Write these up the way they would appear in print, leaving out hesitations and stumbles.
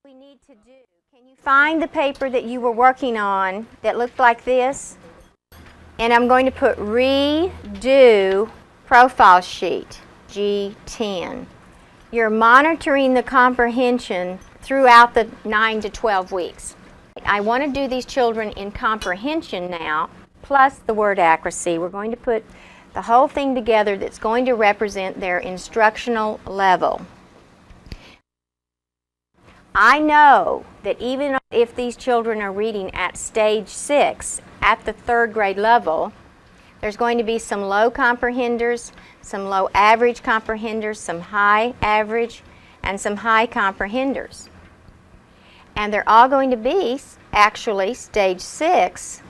We need to do. Can you find the paper that you were working on that looked like this? And I'm going to put redo profile sheet, G10. You're monitoring the comprehension throughout the 9 to 12 weeks. I want to do these children in comprehension now, plus the word accuracy. We're going to put the whole thing together that's going to represent their instructional level. I know that even if these children are reading at stage 6, at the 3rd grade level, there's going to be some low comprehenders, some low average comprehenders, some high average, and some high comprehenders. And they're all going to be actually stage 6,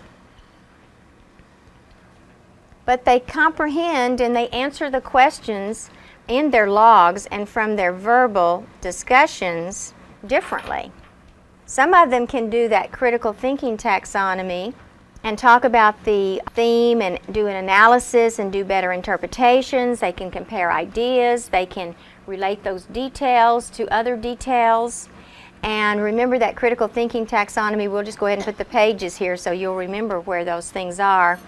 but they comprehend and they answer the questions in their logs and from their verbal discussions differently. Some of them can do that critical thinking taxonomy and talk about the theme and do an analysis and do better interpretations. They can compare ideas. They can relate those details to other details. And remember that critical thinking taxonomy, we'll just go ahead and put the pages here so you'll remember where those things are.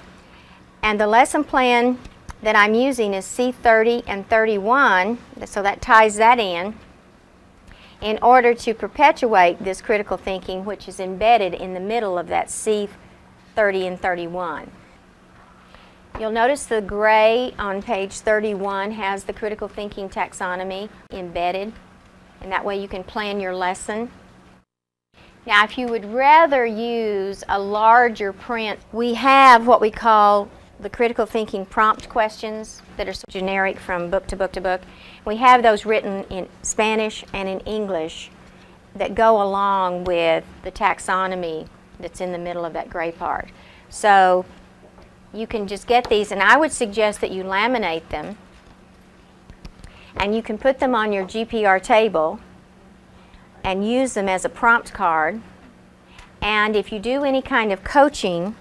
And the lesson plan that I'm using is C30 and 31, so that ties that in order to perpetuate this critical thinking, which is embedded in the middle of that C30 and 31. You'll notice the gray on page 31 has the critical thinking taxonomy embedded, and that way you can plan your lesson. Now, if you would rather use a larger print, we have what we call the critical thinking prompt questions that are so generic from book to book to book. We have those written in Spanish and in English that go along with the taxonomy that's in the middle of that gray part. So you can just get these, and I would suggest that you laminate them, and you can put them on your GPR table and use them as a prompt card. And if you do any kind of coaching,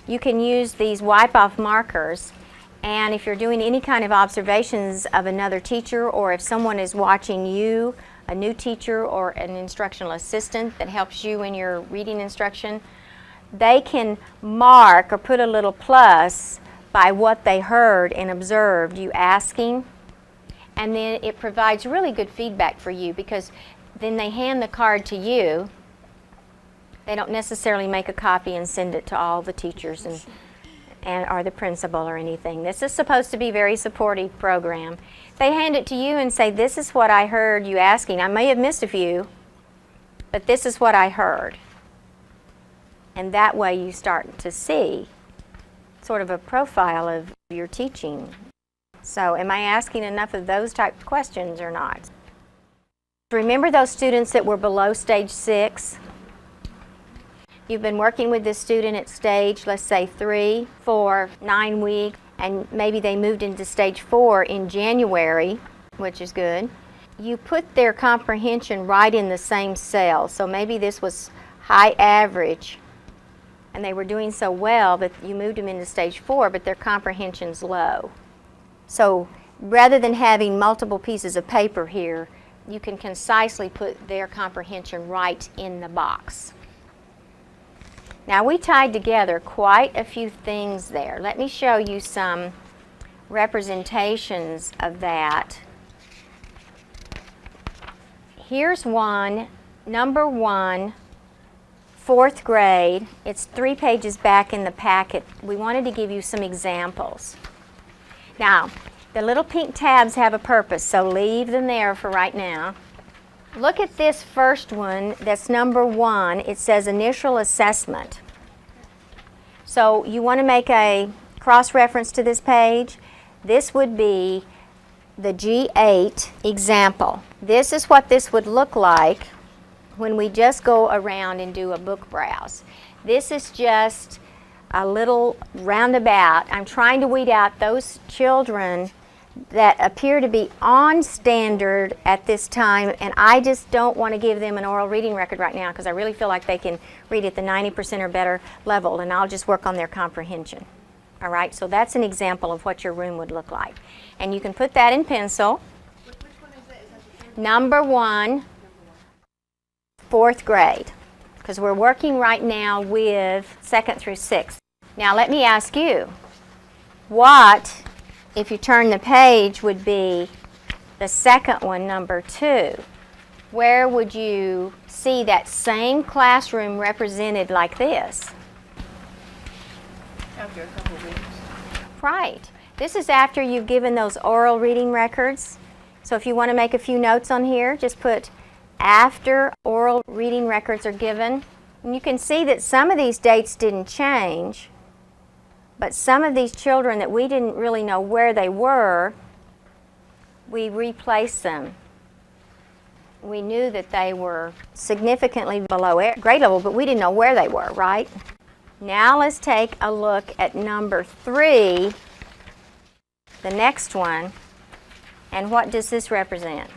you can use these wipe-off markers, and if you're doing any kind of observations of another teacher, or if someone is watching you, a new teacher or an instructional assistant that helps you in your reading instruction, they can mark or put a little plus by what they heard and observed you asking, and then it provides really good feedback for you, because then they hand the card to you. They don't necessarily make a copy and send it to all the teachers and or the principal or anything. This is supposed to be a very supportive program. They hand it to you and say, this is what I heard you asking. I may have missed a few, but this is what I heard. And that way you start to see sort of a profile of your teaching. So am I asking enough of those type of questions or not? Remember those students that were below stage 6? You've been working with this student at stage, let's say 3 for 9 weeks, and maybe they moved into stage 4 in January, which is good. You put their comprehension right in the same cell. So maybe this was high average, and they were doing so well that you moved them into stage 4, but their comprehension's low. So rather than having multiple pieces of paper here, you can concisely put their comprehension right in the box. Now, we tied together quite a few things there. Let me show you some representations of that. Here's one, number 1, 4th grade. It's 3 pages back in the packet. We wanted to give you some examples. Now, the little pink tabs have a purpose, so leave them there for right now. Look at this first one, that's number 1. It says initial assessment. So you want to make a cross-reference to this page. This would be the G8 example. This is what this would look like when we just go around and do a book browse. This is just a little roundabout. I'm trying to weed out those children that appear to be on standard at this time, and I just don't want to give them an oral reading record right now because I really feel like they can read at the 90% or better level, and I'll just work on their comprehension. All right, so that's an example of what your room would look like. And you can put that in pencil. Which one is that? Is that the Number 1, 4th grade, because we're working right now with 2nd through 6th. Now let me ask you, what, if you turn the page, would be the second one, number 2? Where would you see that same classroom represented like this? After a couple weeks. Right. This is after you've given those oral reading records. So if you want to make a few notes on here, just put after oral reading records are given. And you can see that some of these dates didn't change, but some of these children that we didn't really know where they were, we replaced them. We knew that they were significantly below grade level, but we didn't know where they were, right? Now let's take a look at number 3, the next one, and what does this represent?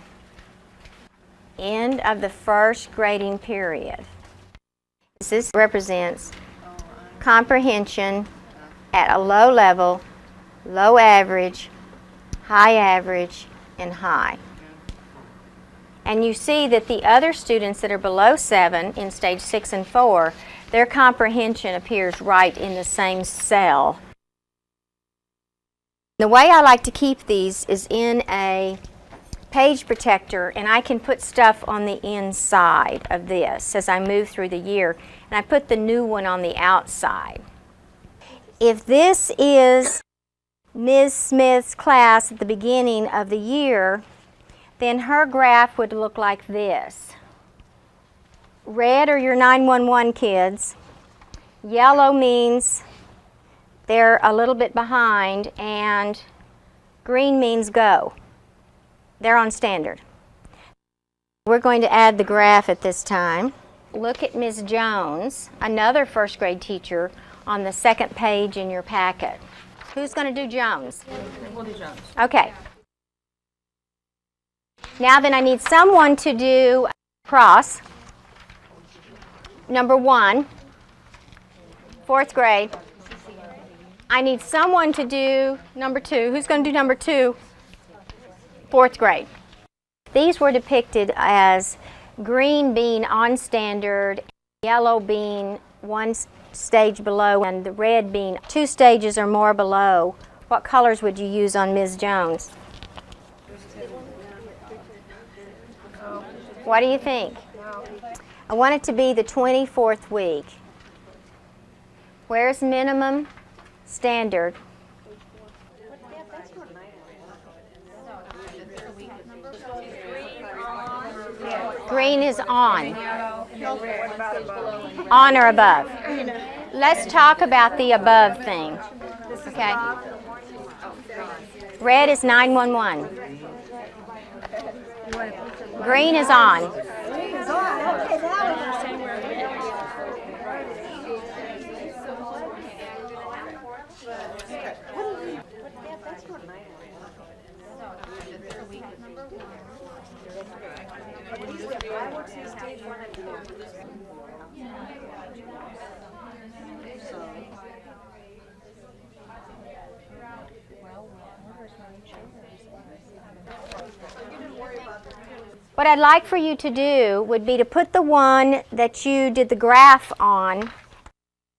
End of the 1st grading period. This represents comprehension at a low level, low average, high average, and high. And you see that the other students that are below 7 in stage 6 and 4, their comprehension appears right in the same cell. The way I like to keep these is in a page protector, and I can put stuff on the inside of this as I move through the year, and I put the new one on the outside. If this is Ms. Smith's class at the beginning of the year, then her graph would look like this. Red are your 911 kids. Yellow means they're a little bit behind, and green means go. They're on standard. We're going to add the graph at this time. Look at Ms. Jones, another 1st grade teacher, on the 2nd page in your packet. Who's going to do Jones? We'll do Jones. Okay. Now then I need someone to do cross. Number 1, 4th grade. I need someone to do number 2. Who's going to do number 2? 4th grade. These were depicted as green being on standard, yellow being 1 stage below, and the red being 2 stages or more below. What colors would you use on Ms. Jones? What do you think? I want it to be the 24th week. Where's minimum? Standard. Green is on. On or above. Let's talk about the above thing. Okay. Red is 911. Green is on. What I'd like for you to do would be to put the one that you did the graph on,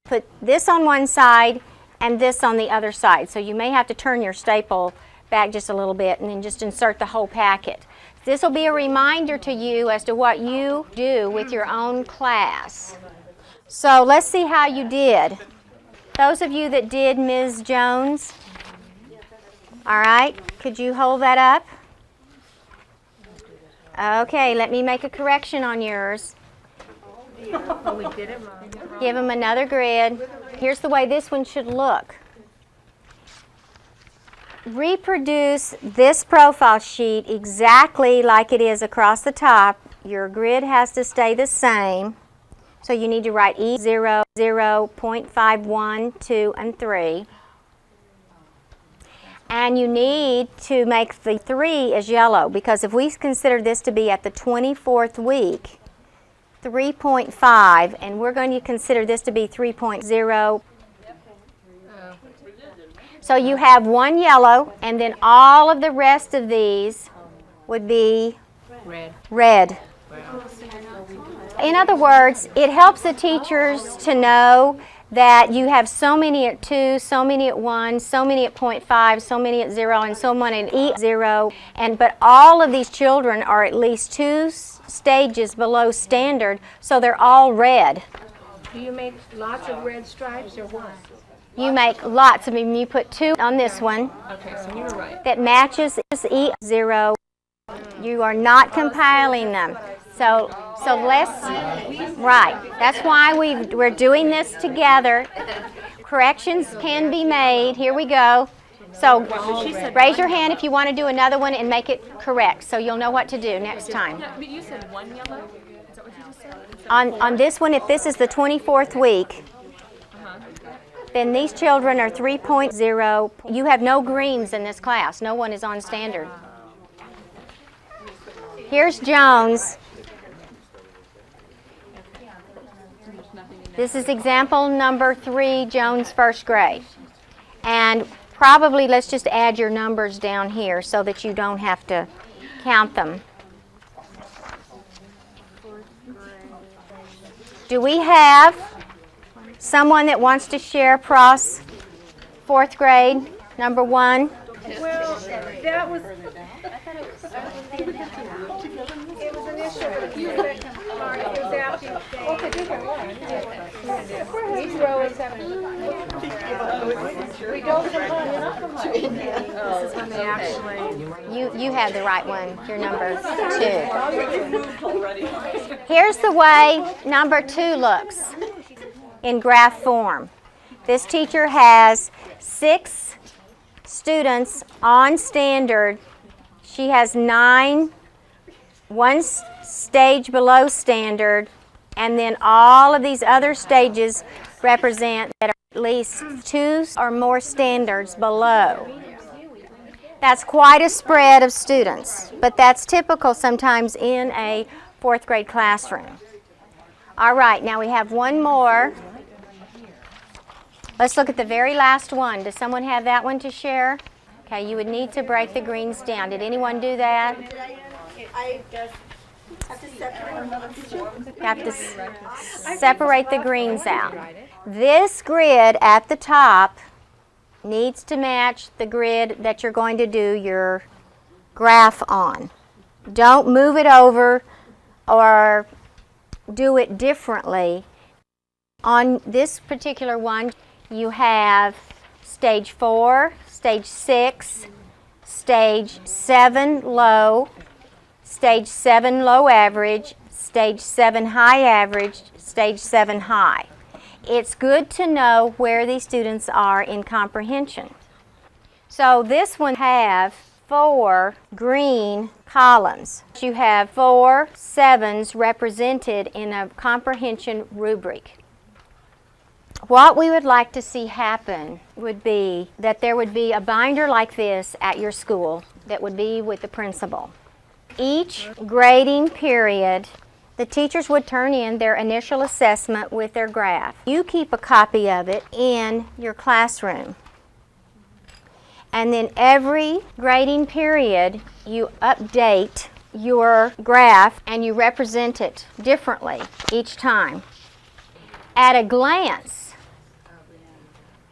put this on one side and this on the other side. So you may have to turn your staple back just a little bit and then just insert the whole packet. This will be a reminder to you as to what you do with your own class. So let's see how you did. Those of you that did Ms. Jones, all right, could you hold that up? Okay, let me make a correction on yours. Give them another grid. Here's the way this one should look. Reproduce this profile sheet exactly like it is across the top. Your grid has to stay the same. So you need to write E0, 0, 0.51, 2, and 3. And you need to make the 3 as yellow, because if we consider this to be at the 24th week, 3.5, and we're going to consider this to be 3.0. So you have one yellow, and then all of the rest of these would be red. In other words, it helps the teachers to know that you have so many at 2, so many at 1, so many at 0.5, so many at 0, and so many at E0. But all of these children are at least 2 stages below standard, so they're all red. Do you make lots of red stripes or what? You make lots of them. You put 2 on this one. Okay, so you're right. That matches E0. You are not compiling them. So let's, right. That's why we're doing this together. Corrections can be made. Here we go. So raise your hand if you want to do another one and make it correct, so you'll know what to do next time. But you said 1 yellow? Is that what you just said? On this one, if this is the 24th week, then these children are 3.0. You have no greens in this class. No one is on standard. Here's Jones. This is example number 3, Jones first grade. And probably let's just add your numbers down here so that you don't have to count them. Do we have someone that wants to share PROS 4th grade, number 1? Well, that was, it was initial, but the second part, it was after. Each row is 7. We don't combine. This is when they actually. You have the right one. You're number 2. Here's the way number 2 looks in graph form. This teacher has 6 students on standard. She has 9, 1 stage below standard, and then all of these other stages represent that are at least 2 or more standards below. That's quite a spread of students, but that's typical sometimes in a 4th grade classroom. All right, now we have one more. Let's look at the very last one. Does someone have that one to share? Okay, you would need to break the greens down. Did anyone do that? I just have to separate. You have to separate the greens out. This grid at the top needs to match the grid that you're going to do your graph on. Don't move it over or do it differently. On this particular one, you have stage 4, stage 6, stage 7 low, stage 7 low average, stage 7 high average, stage 7 high. It's good to know where these students are in comprehension. So this one have 4 green columns. You have 4 7s represented in a comprehension rubric. What we would like to see happen would be that there would be a binder like this at your school that would be with the principal. Each grading period, the teachers would turn in their initial assessment with their graph. You keep a copy of it in your classroom. And then every grading period, you update your graph and you represent it differently each time. At a glance,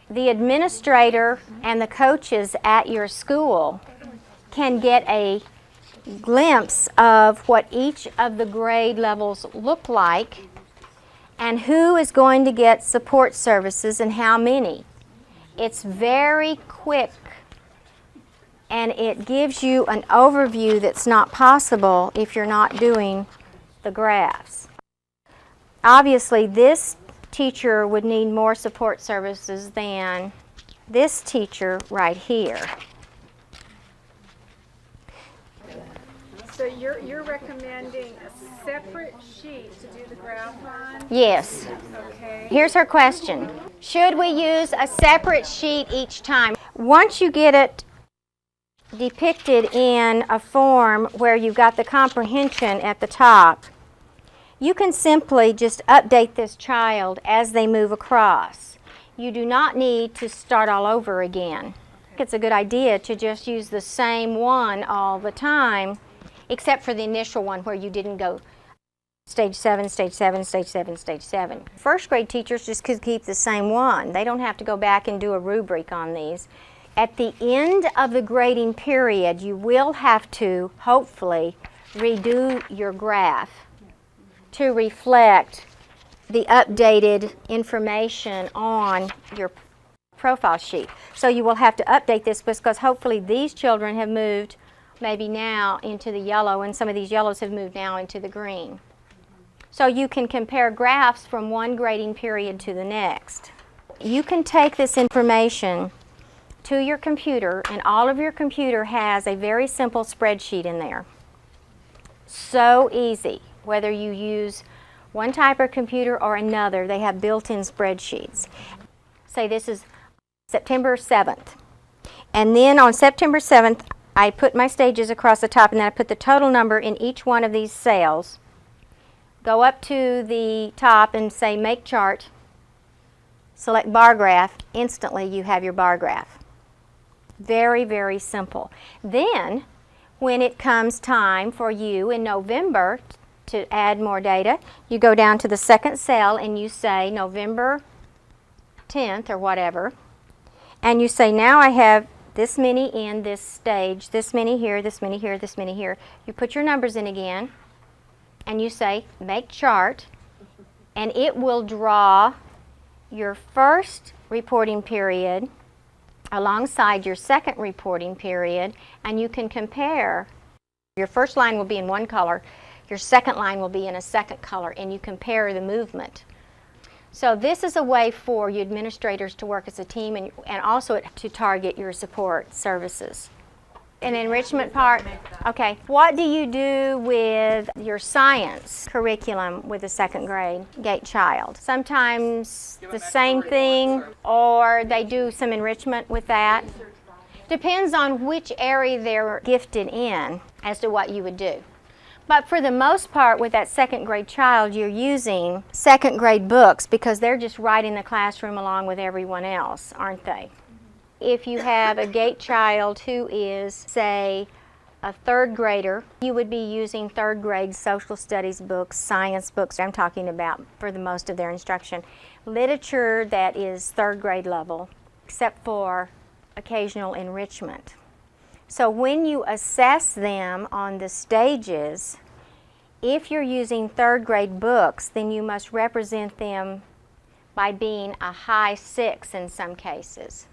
the administrator and the coaches at your school can get a glimpse of what each of the grade levels look like and who is going to get support services and how many. It's very quick and it gives you an overview that's not possible if you're not doing the graphs. Obviously, this teacher would need more support services than this teacher right here. So you're recommending a separate sheet to do the graph on? Yes. Okay. Here's her question. Should we use a separate sheet each time? Once you get it depicted in a form where you've got the comprehension at the top, you can simply just update this child as they move across. You do not need to start all over again. It's a good idea to just use the same one all the time, except for the initial one where you didn't go Stage 7, Stage 7, Stage 7, Stage 7. First grade teachers just could keep the same one. They don't have to go back and do a rubric on these. At the end of the grading period, you will have to, hopefully, redo your graph to reflect the updated information on your profile sheet. So you will have to update this because hopefully these children have moved maybe now into the yellow, and some of these yellows have moved now into the green. So you can compare graphs from one grading period to the next. You can take this information to your computer, and all of your computer has a very simple spreadsheet in there. So easy. Whether you use one type of computer or another, they have built-in spreadsheets. Say this is September 7th. And then on September 7th, I put my stages across the top, and then I put the total number in each one of these cells. Go up to the top and say Make Chart. Select Bar Graph. Instantly you have your bar graph. Very, very simple. Then, when it comes time for you in November to add more data, you go down to the second cell and you say November 10th or whatever, and you say now I have this many in this stage, this many here, this many here, this many here. You put your numbers in again, and you say Make Chart, and it will draw your first reporting period alongside your second reporting period, and you can compare. Your first line will be in one color, your second line will be in a second color, and you compare the movement. So this is a way for you administrators to work as a team, and also to target your support services. An enrichment part, okay. What do you do with your science curriculum with a second grade gate child? Sometimes the same thing, or they do some enrichment with that. Depends on which area they're gifted in as to what you would do. But for the most part, with that second grade child, you're using second grade books because they're just right in the classroom along with everyone else, aren't they? If you have a gate child who is, say, a third grader, you would be using third grade social studies books, science books, I'm talking about for the most of their instruction. Literature that is third grade level, except for occasional enrichment. So when you assess them on the stages, if you're using third grade books, then you must represent them by being a high 6 in some cases.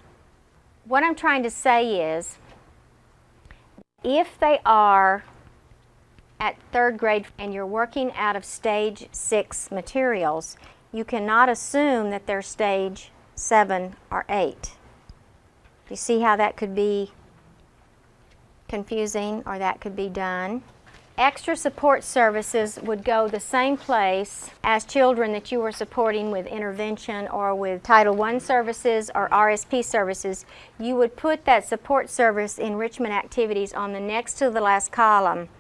What I'm trying to say is, if they are at third grade and you're working out of stage 6 materials, you cannot assume that they're stage 7 or 8. You see how that could be confusing, or that could be done? Extra support services would go the same place as children that you were supporting with intervention or with Title I services or RSP services. You would put that support service enrichment activities on the next to the last column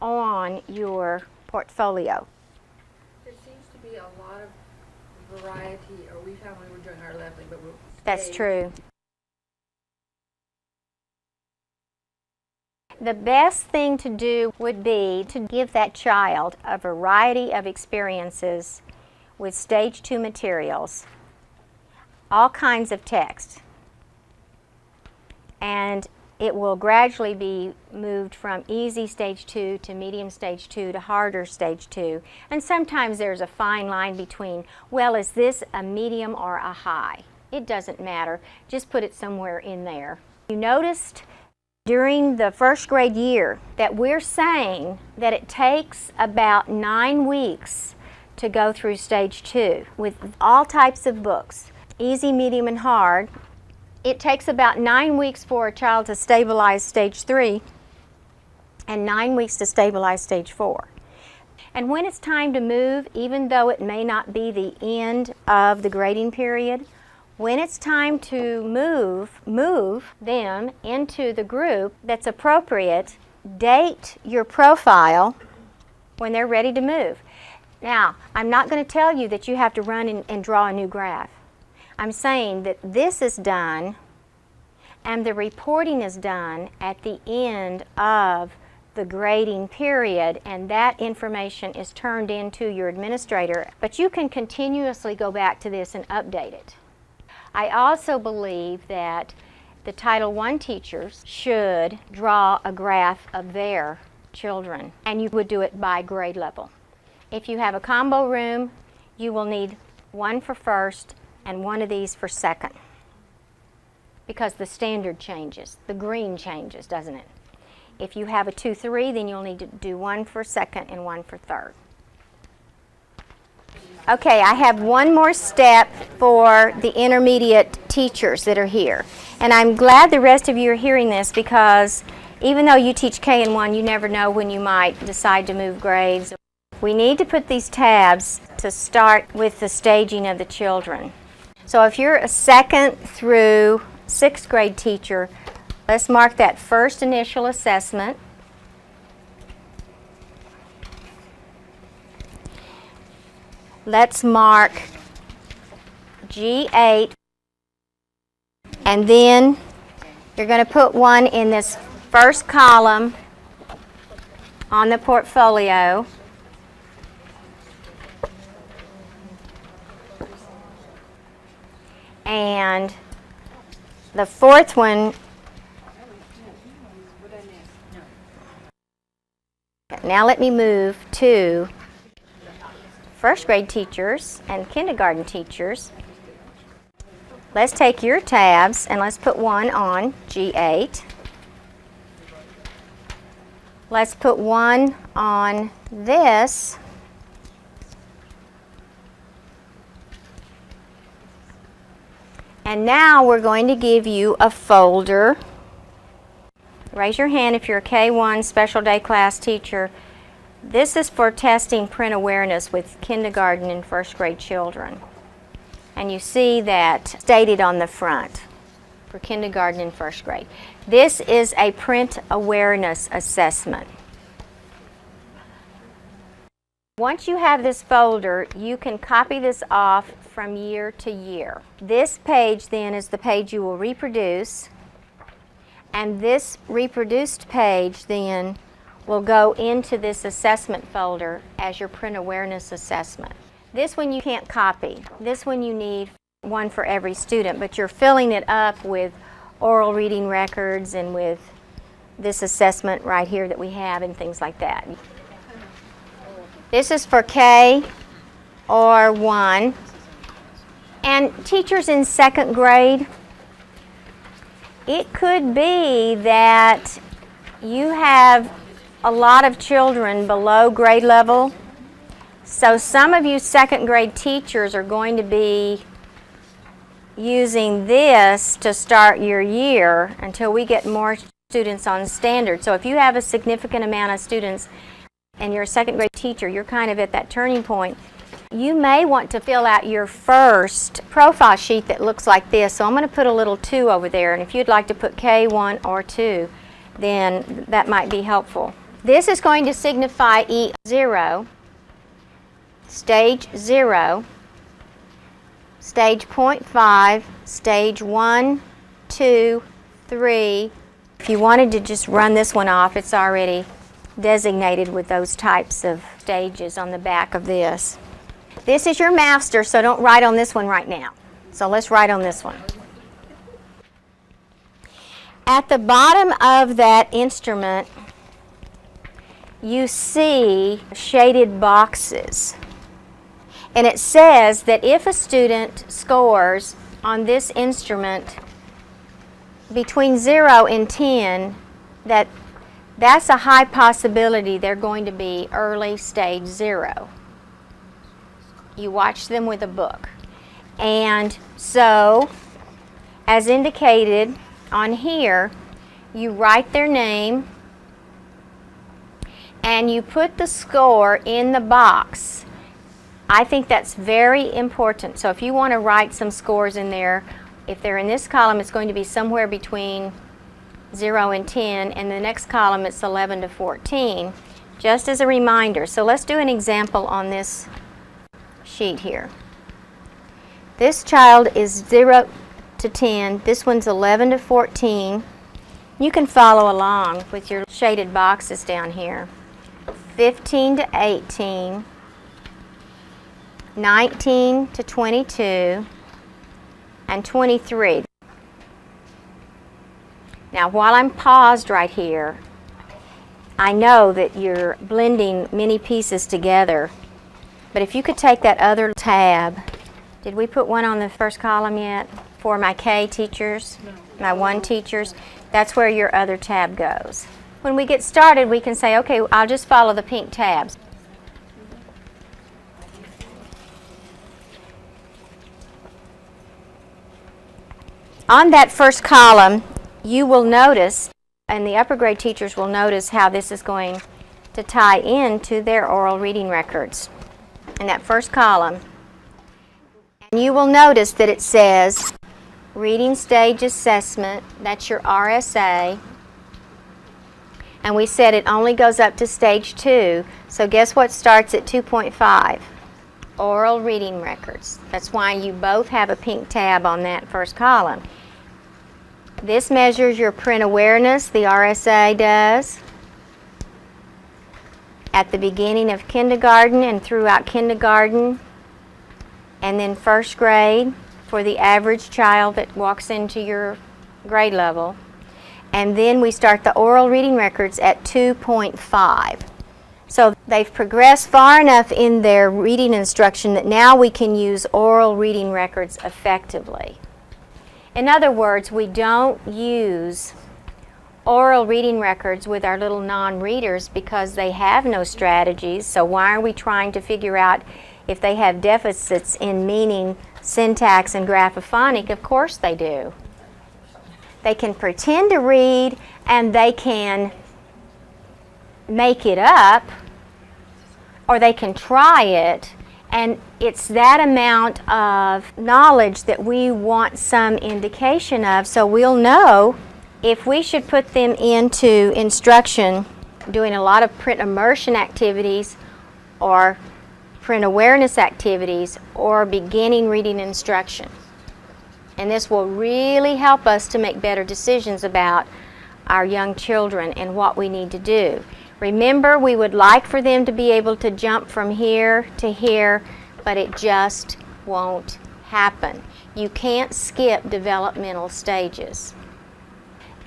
on your portfolio. There seems to be a lot of variety, or we found when we were doing our leveling, but we'll That's stay. true. The best thing to do would be to give that child a variety of experiences with stage 2 materials, all kinds of text, and it will gradually be moved from easy stage 2 to medium stage 2 to harder stage 2. And sometimes there's a fine line between, well, is this a medium or a high? It doesn't matter. Just put it somewhere in there. You noticed during the first grade year that we're saying that it takes about 9 weeks to go through stage 2 with all types of books, easy, medium, and hard. It takes about 9 weeks for a child to stabilize stage 3 and 9 weeks to stabilize stage 4. And when it's time to move, even though it may not be the end of the grading period, when it's time to move them into the group that's appropriate, date your profile when they're ready to move. Now, I'm not going to tell you that you have to run and draw a new graph. I'm saying that this is done and the reporting is done at the end of the grading period, and that information is turned into your administrator. But you can continuously go back to this and update it. I also believe that the Title I teachers should draw a graph of their children, and you would do it by grade level. If you have a combo room, you will need one for first and one of these for second, because the standard changes. The green changes, doesn't it? If you have a 2-3, then you'll need to do one for second and one for third. Okay, I have one more step for the intermediate teachers that are here. And I'm glad the rest of you are hearing this, because even though you teach K and 1, you never know when you might decide to move grades. We need to put these tabs to start with the staging of the children. So if you're a 2nd through 6th grade teacher, let's mark that first initial assessment. Let's mark G8, and then you're going to put one in this first column on the portfolio. And the 4th one, now let me move to 1st grade teachers and kindergarten teachers. Let's take your tabs and let's put one on G8. Let's put one on this. And now we're going to give you a folder. Raise your hand if you're a K1 special day class teacher. This is for testing print awareness with kindergarten and 1st grade children. And you see that stated on the front for kindergarten and 1st grade. This is a print awareness assessment. Once you have this folder, you can copy this off from year to year. This page then is the page you will reproduce, and this reproduced page then will go into this assessment folder as your print awareness assessment. This one you can't copy. This one you need one for every student, but you're filling it up with oral reading records and with this assessment right here that we have and things like that. This is for K or 1. And teachers in 2nd grade, it could be that you have a lot of children below grade level. So some of you 2nd grade teachers are going to be using this to start your year until we get more students on standard. So if you have a significant amount of students and you're a 2nd grade teacher, you're kind of at that turning point. You may want to fill out your first profile sheet that looks like this. So I'm going to put a little 2 over there, and if you'd like to put K1 or 2, then that might be helpful. This is going to signify E0, stage 0, stage 0.5, stage 1, 2, 3. If you wanted to just run this one off, it's already designated with those types of stages on the back of this. This is your master, so don't write on this one right now. So let's write on this one. At the bottom of that instrument, you see shaded boxes. And it says that if a student scores on this instrument between 0 and 10, that's a high possibility they're going to be early stage 0. You watch them with a book. And so, as indicated on here, you write their name and you put the score in the box. I think that's very important. So if you want to write some scores in there, if they're in this column, it's going to be somewhere between 0 and 10, and the next column it's 11 to 14, just as a reminder. So let's do an example on this sheet here. This child is 0 to 10, this one's 11 to 14, You can follow along with your shaded boxes down here. 15 to 18, 19 to 22, and 23. Now, while I'm paused right here, I know that you're blending many pieces together, but if you could take that other tab, did we put one on the first column yet for my K teachers, my 1 teachers? That's where your other tab goes. When we get started, we can say, okay, I'll just follow the pink tabs. On that first column, you will notice, and the upper grade teachers will notice how this is going to tie into their oral reading records. In that first column, and you will notice that it says Reading Stage Assessment, that's your RSA, and we said it only goes up to stage 2, so guess what starts at 2.5? Oral reading records. That's why you both have a pink tab on that first column. This measures your print awareness, the RSA does, at the beginning of kindergarten and throughout kindergarten, and then first grade for the average child that walks into your grade level. And then we start the oral reading records at 2.5. So they've progressed far enough in their reading instruction that now we can use oral reading records effectively. In other words, we don't use oral reading records with our little non-readers because they have no strategies. So why are we trying to figure out if they have deficits in meaning, syntax, and graphophonic? Of course they do. They can pretend to read and they can make it up, or they can try it, and it's that amount of knowledge that we want some indication of, so we'll know if we should put them into instruction doing a lot of print immersion activities or print awareness activities or beginning reading instruction. And this will really help us to make better decisions about our young children and what we need to do. Remember, we would like for them to be able to jump from here to here, but it just won't happen. You can't skip developmental stages.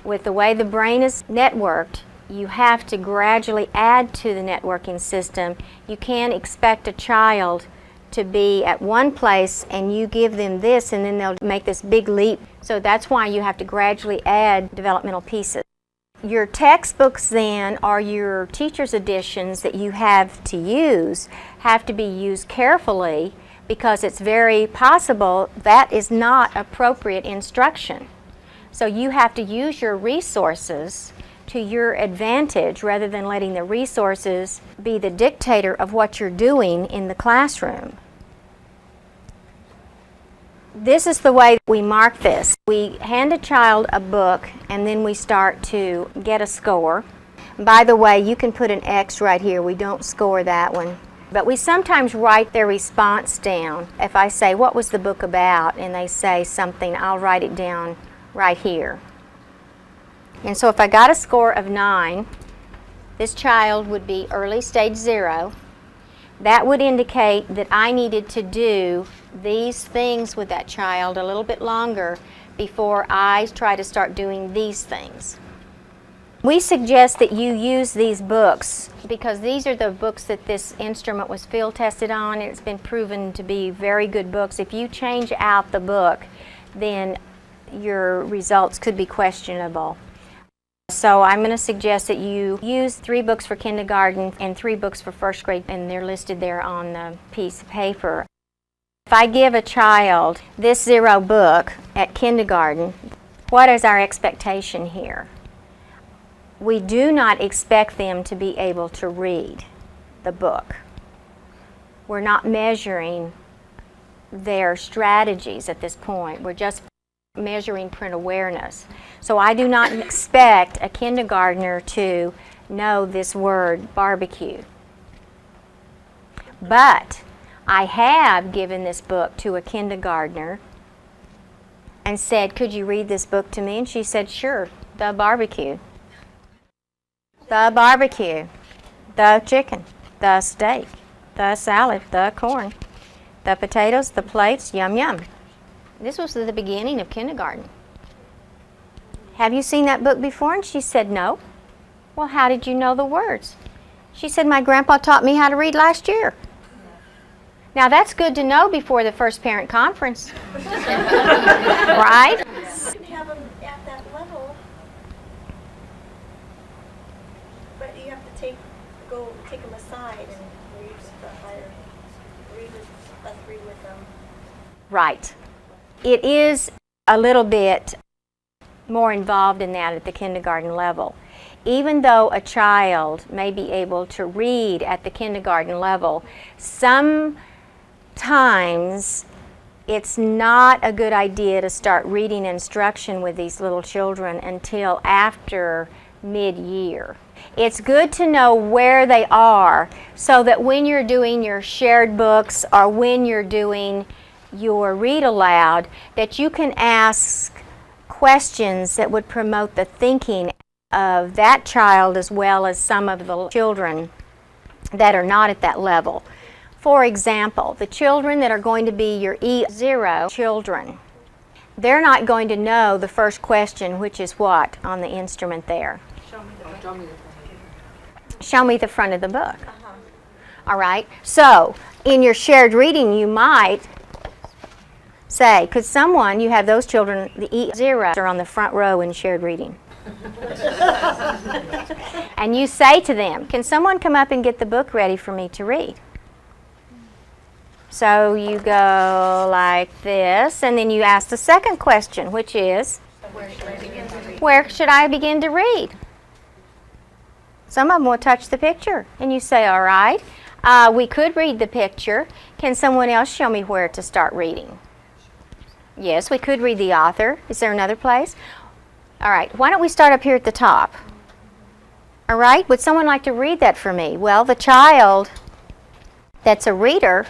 With the way the brain is networked, you have to gradually add to the networking system. You can't expect a child to be at one place and you give them this and then they'll make this big leap. So that's why you have to gradually add developmental pieces. Your textbooks then, or your teacher's editions that you have to use, have to be used carefully because it's very possible that is not appropriate instruction. So you have to use your resources to your advantage rather than letting the resources be the dictator of what you're doing in the classroom. This is the way we mark this. We hand a child a book and then we start to get a score. By the way, you can put an X right here. We don't score that one. But we sometimes write their response down. If I say, what was the book about? And they say something, I'll write it down right here. And so if I got a score of 9, this child would be early stage 0. That would indicate that I needed to do these things with that child a little bit longer before I try to start doing these things. We suggest that you use these books because these are the books that this instrument was field tested on, and it's been proven to be very good books. If you change out the book, then your results could be questionable. So I'm going to suggest that you use 3 books for kindergarten and 3 books for first grade, and they're listed there on the piece of paper. If I give a child this 0 book at kindergarten, what is our expectation here? We do not expect them to be able to read the book. We're not measuring their strategies at this point. We're just measuring print awareness. So I do not expect a kindergartner to know this word barbecue. But I have given this book to a kindergartner and said, could you read this book to me? And she said, sure, the barbecue, the barbecue, the chicken, the steak, the salad, the corn, the potatoes, the plates, yum yum. This was the beginning of kindergarten. Have you seen that book before? And she said, no. Well, how did you know the words? She said, my grandpa taught me how to read last year. Now that's good to know before the first parent conference. Right? You can have them at that level, but you have to go take them aside and read the higher, read with them. Right. It is a little bit more involved in that at the kindergarten level. Even though a child may be able to read at the kindergarten level, sometimes it's not a good idea to start reading instruction with these little children until after mid-year. It's good to know where they are so that when you're doing your shared books or when you're doing your read aloud, that you can ask questions that would promote the thinking of that child as well as some of the children that are not at that level. For example, the children that are going to be your E0 children, they're not going to know the first question, which is what on the instrument there? Show me the front of the book. All right, so in your shared reading you might say, could someone, you have those children, the E0 are on the front row in shared reading. And you say to them, can someone come up and get the book ready for me to read? So you go like this, and then you ask the second question, which is, where should I begin to read? Some of them will touch the picture, and you say, all right, we could read the picture. Can someone else show me where to start reading? Yes, we could read the author. Is there another place? All right, why don't we start up here at the top? All right, would someone like to read that for me? Well, the child that's a reader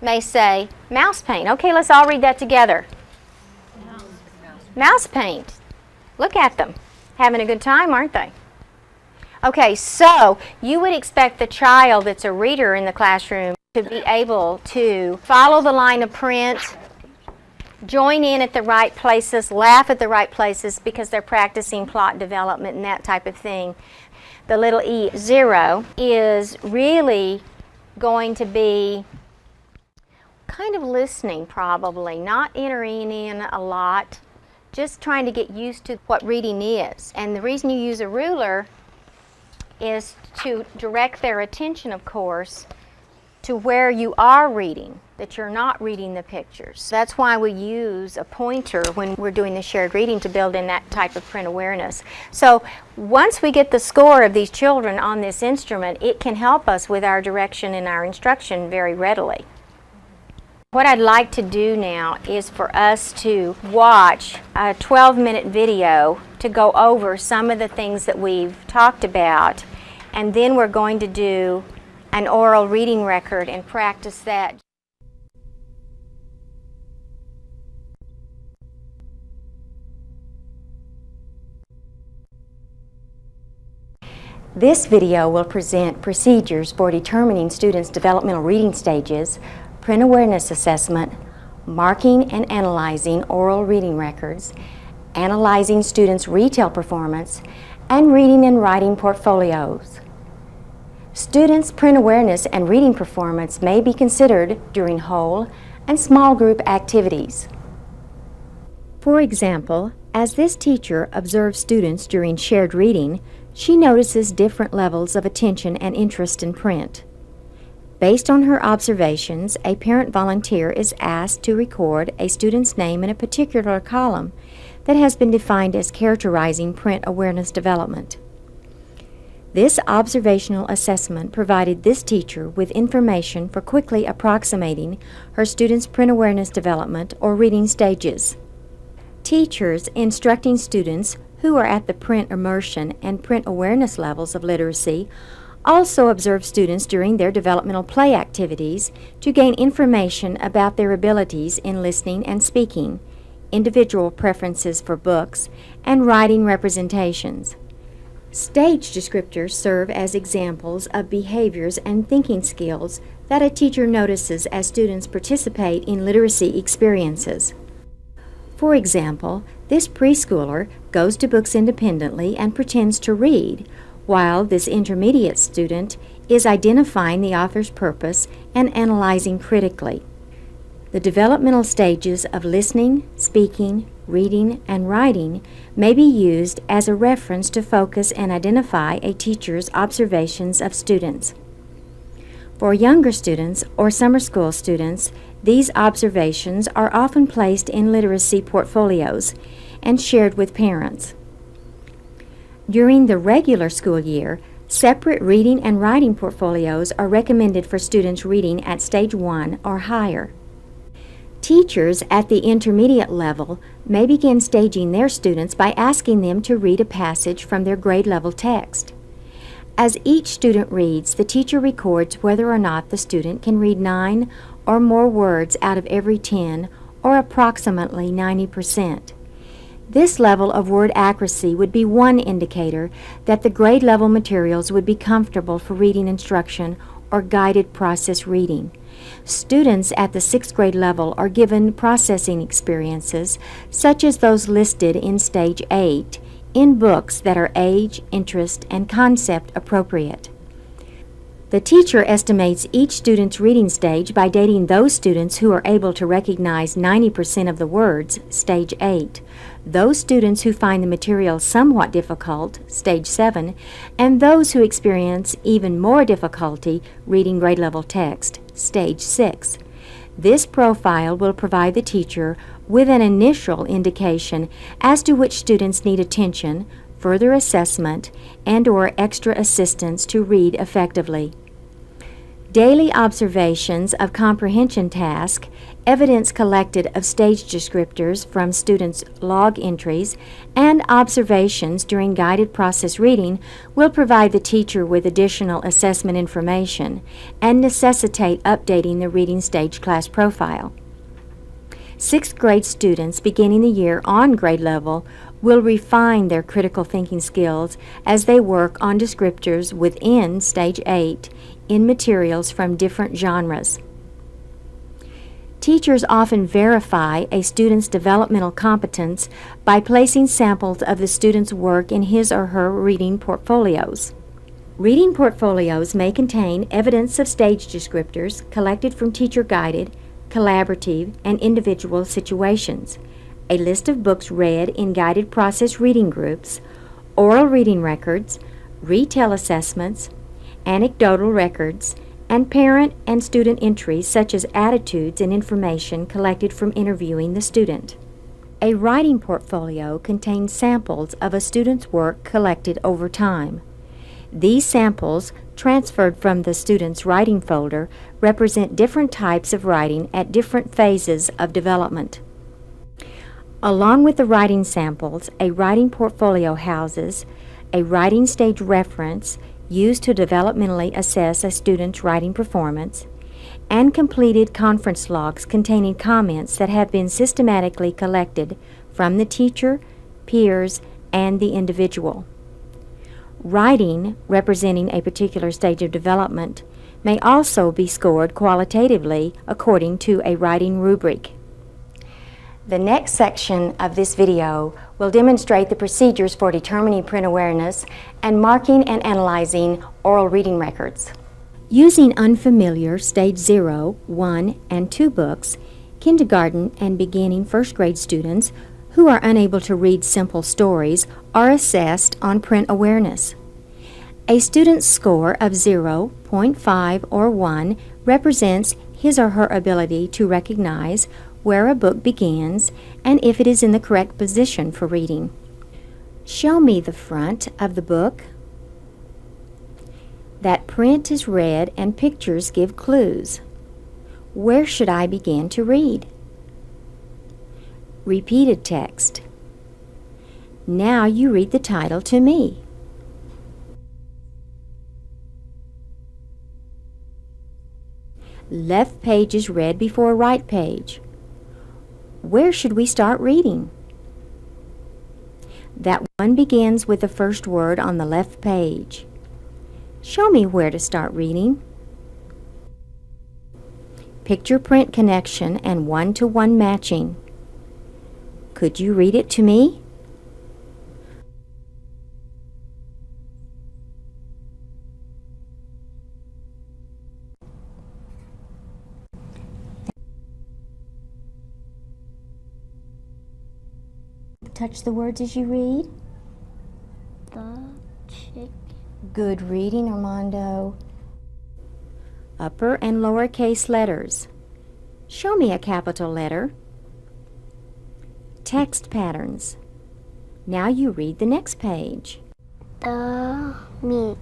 may say, mouse paint. Okay, let's all read that together. Mouse paint. Look at them. Having a good time, aren't they? Okay, so you would expect the child that's a reader in the classroom to be able to follow the line of print, join in at the right places, laugh at the right places because they're practicing plot development and that type of thing. The little E0 is really going to be kind of listening probably, not entering in a lot, just trying to get used to what reading is. And the reason you use a ruler is to direct their attention, of course, to where you are reading, that you're not reading the pictures. That's why we use a pointer when we're doing the shared reading to build in that type of print awareness. So once we get the score of these children on this instrument, it can help us with our direction and our instruction very readily. What I'd like to do now is for us to watch a 12-minute video to go over some of the things that we've talked about, and then we're going to do an oral reading record and practice that. This video will present procedures for determining students' developmental reading stages, print awareness assessment, marking and analyzing oral reading records, analyzing students' retail performance, and reading and writing portfolios. Students' print awareness and reading performance may be considered during whole and small group activities. For example, as this teacher observes students during shared reading, she notices different levels of attention and interest in print. Based on her observations, a parent volunteer is asked to record a student's name in a particular column that has been defined as characterizing print awareness development. This observational assessment provided this teacher with information for quickly approximating her students' print awareness development or reading stages. Teachers instructing students who are at the print immersion and print awareness levels of literacy also observe students during their developmental play activities to gain information about their abilities in listening and speaking, individual preferences for books, and writing representations. Stage descriptors serve as examples of behaviors and thinking skills that a teacher notices as students participate in literacy experiences. For example, this preschooler goes to books independently and pretends to read, while this intermediate student is identifying the author's purpose and analyzing critically. The developmental stages of listening, speaking, reading, and writing may be used as a reference to focus and identify a teacher's observations of students. For younger students or summer school students, these observations are often placed in literacy portfolios and shared with parents. During the regular school year, separate reading and writing portfolios are recommended for students reading at Stage 1 or higher. Teachers at the intermediate level may begin staging their students by asking them to read a passage from their grade level text. As each student reads, the teacher records whether or not the student can read 9 or more words out of every 10, or approximately 90%. This level of word accuracy would be one indicator that the grade level materials would be comfortable for reading instruction or guided process reading. Students at the 6th grade level are given processing experiences, such as those listed in Stage 8, in books that are age, interest, and concept appropriate. The teacher estimates each student's reading stage by dating those students who are able to recognize 90% of the words, Stage 8, those students who find the material somewhat difficult, Stage 7, and those who experience even more difficulty reading grade level text, Stage 6. This profile will provide the teacher with an initial indication as to which students need attention, further assessment, and/or extra assistance to read effectively. Daily observations of comprehension tasks, evidence collected of stage descriptors from students' log entries, and observations during guided process reading will provide the teacher with additional assessment information and necessitate updating the reading stage class profile. 6th grade students beginning the year on grade level will refine their critical thinking skills as they work on descriptors within Stage 8 in materials from different genres. Teachers often verify a student's developmental competence by placing samples of the student's work in his or her reading portfolios. Reading portfolios may contain evidence of stage descriptors collected from teacher-guided, collaborative, and individual situations, a list of books read in guided process reading groups, oral reading records, retell assessments, anecdotal records, and parent and student entries such as attitudes and information collected from interviewing the student. A writing portfolio contains samples of a student's work collected over time. These samples, transferred from the student's writing folder, represent different types of writing at different phases of development. Along with the writing samples, a writing portfolio houses a writing stage reference used to developmentally assess a student's writing performance, and completed conference logs containing comments that have been systematically collected from the teacher, peers, and the individual. Writing, representing a particular stage of development, may also be scored qualitatively according to a writing rubric. The next section of this video will demonstrate the procedures for determining print awareness and marking and analyzing oral reading records. Using unfamiliar Stage 0, 1, and 2 books, kindergarten and beginning 1st grade students who are unable to read simple stories are assessed on print awareness. A student's score of 0, 0.5, or 1 represents his or her ability to recognize where a book begins and if it is in the correct position for reading. Show me the front of the book. That print is read and pictures give clues. Where should I begin to read? Repeated text. Now you read the title to me. Left page is read before right page. Where should we start reading? That one begins with the first word on the left page. Show me where to start reading. Picture-print connection and one-to-one matching. Could you read it to me? Touch the words as you read. The chick. Good reading, Armando. Upper and lowercase letters. Show me a capital letter. Text patterns. Now you read the next page. The meat.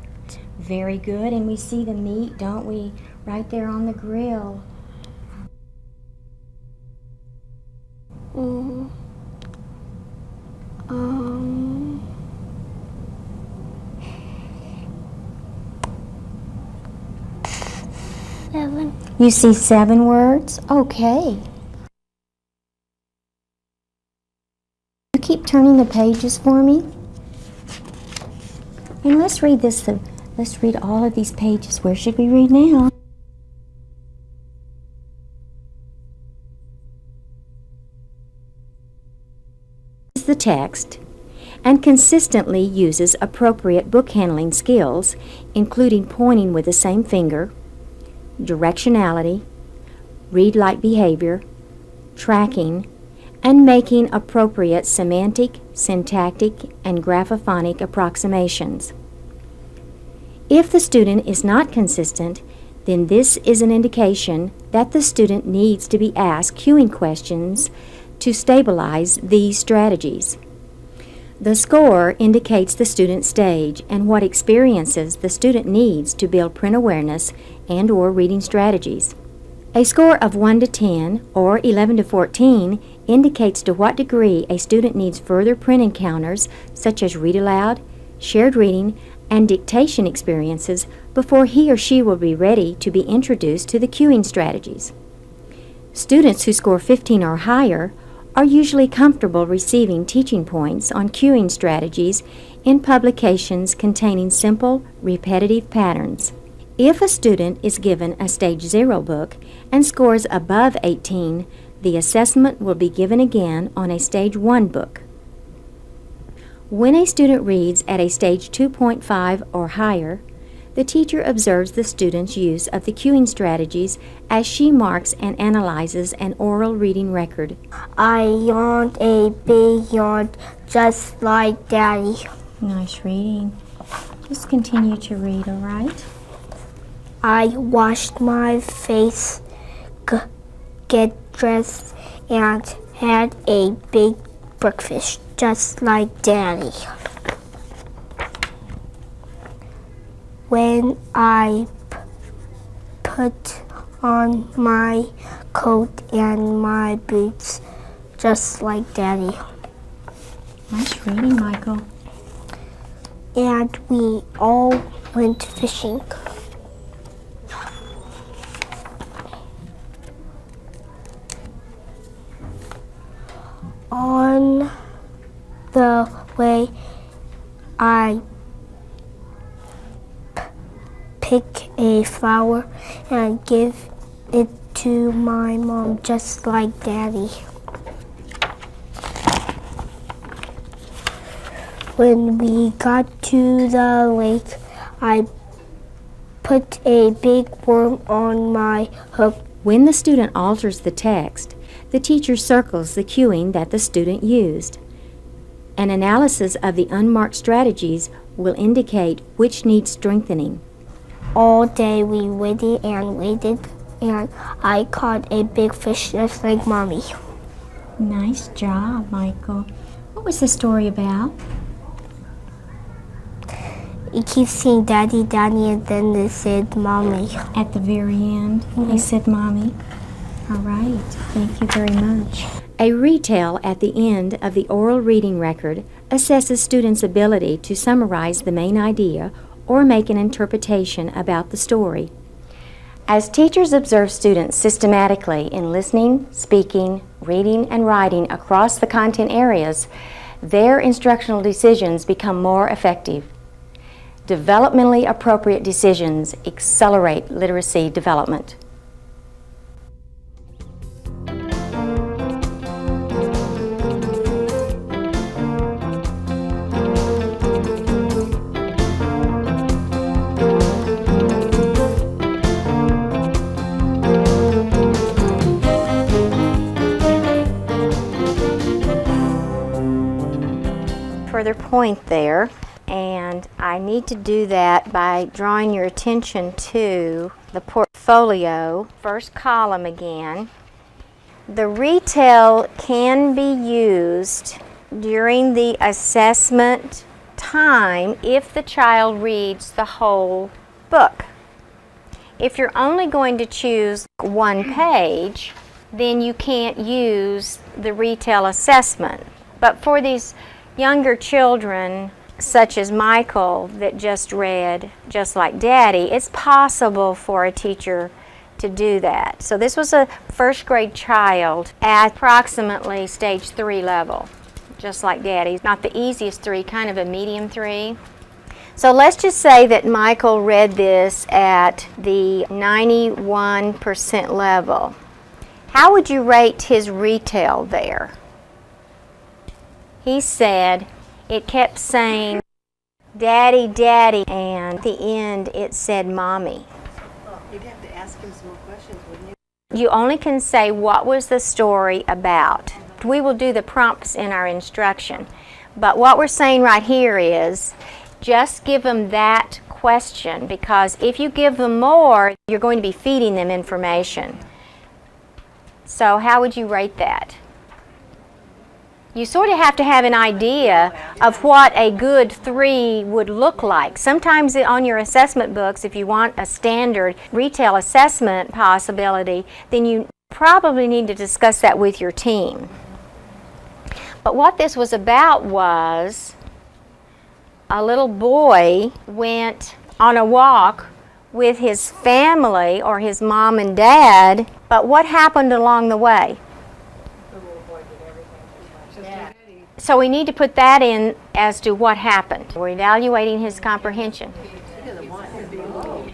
Very good, and we see the meat, don't we? Right there on the grill. Seven. You see 7 words? Okay. You keep turning the pages for me. And let's read this. Let's read all of these pages. Where should we read now? The text and consistently uses appropriate book handling skills, including pointing with the same finger, directionality, read-like behavior, tracking, and making appropriate semantic, syntactic, and graphophonic approximations. If the student is not consistent, then this is an indication that the student needs to be asked cueing questions to stabilize these strategies. The score indicates the student's stage and what experiences the student needs to build print awareness and/or reading strategies. A score of 1 to 10 or 11 to 14 indicates to what degree a student needs further print encounters such as read aloud, shared reading, and dictation experiences before he or she will be ready to be introduced to the cueing strategies. Students who score 15 or higher are usually comfortable receiving teaching points on cueing strategies in publications containing simple, repetitive patterns. If a student is given a Stage 0 book and scores above 18, the assessment will be given again on a Stage 1 book. When a student reads at a Stage 2.5 or higher, the teacher observes the student's use of the cueing strategies as she marks and analyzes an oral reading record. I yawned a big yawn just like Daddy. Nice reading. Just continue to read, all right? I washed my face, get dressed, and had a big breakfast just like Daddy. When I put on my coat and my boots just like Daddy. Nice reading, Michael. And we all went fishing. On the way, I pick a flower and give it to my mom just like Daddy. When we got to the lake, I put a big worm on my hook. When the student alters the text, the teacher circles the cueing that the student used. An analysis of the unmarked strategies will indicate which needs strengthening. All day we waited, and I caught a big fish just like Mommy. Nice job, Michael. What was the story about? You keep saying Daddy, Daddy, and then they said Mommy. At the very end, they said Mommy. All right, thank you very much. A retell at the end of the oral reading record assesses students' ability to summarize the main idea or make an interpretation about the story. As teachers observe students systematically in listening, speaking, reading, and writing across the content areas, their instructional decisions become more effective. Developmentally appropriate decisions accelerate literacy development. Further point there, and I need to do that by drawing your attention to the portfolio, first column again. The retell can be used during the assessment time if the child reads the whole book. If you're only going to choose one page, then you can't use the retell assessment. But for these younger children, such as Michael that just read Just Like Daddy, it's possible for a teacher to do that. So this was a first grade child at approximately stage 3 level, Just Like Daddy. Not the easiest 3, kind of a medium 3. So let's just say that Michael read this at the 91% level. How would you rate his retell there? He said it kept saying, Daddy, Daddy, and at the end it said, Mommy. Well, you'd have to ask him some more questions, wouldn't you? You only can say, what was the story about? We will do the prompts in our instruction. But what we're saying right here is, just give them that question, because if you give them more, you're going to be feeding them information. So how would you rate that? You sort of have to have an idea of what a good 3 would look like. Sometimes on your assessment books, if you want a standard retell assessment possibility, then you probably need to discuss that with your team. But what this was about was a little boy went on a walk with his family or his mom and dad, but what happened along the way? So we need to put that in as to what happened. We're evaluating his comprehension.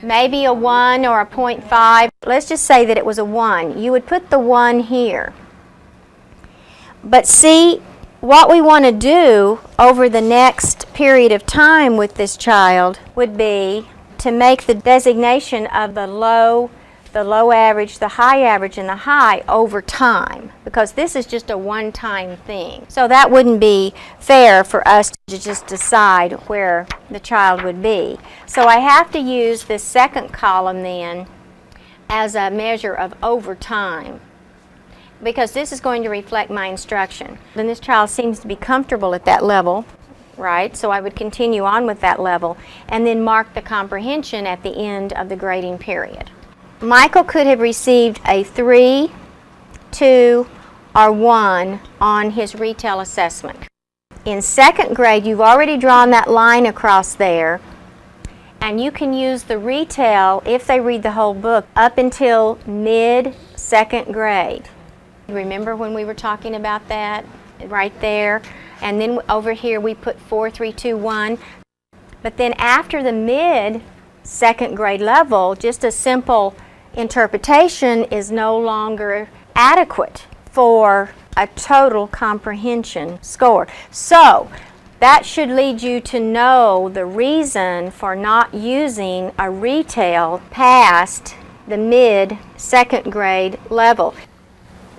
Maybe a 1 or a 0.5. Let's just say that it was a 1. You would put the 1 here. But see, what we want to do over the next period of time with this child would be to make the designation of the low average, the high average, and the high over time, because this is just a one-time thing. So that wouldn't be fair for us to just decide where the child would be. So I have to use this second column then as a measure of over time, because this is going to reflect my instruction. Then this child seems to be comfortable at that level, right? So I would continue on with that level and then mark the comprehension at the end of the grading period. Michael could have received a 3, 2, or 1 on his retell assessment. In second grade, you've already drawn that line across there, and you can use the retell if they read the whole book up until mid-second grade. Remember when we were talking about that right there? And then over here we put 4, 3, 2, 1. But then after the mid-second grade level, just a simple interpretation is no longer adequate for a total comprehension score. So that should lead you to know the reason for not using a retell past the mid-second grade level.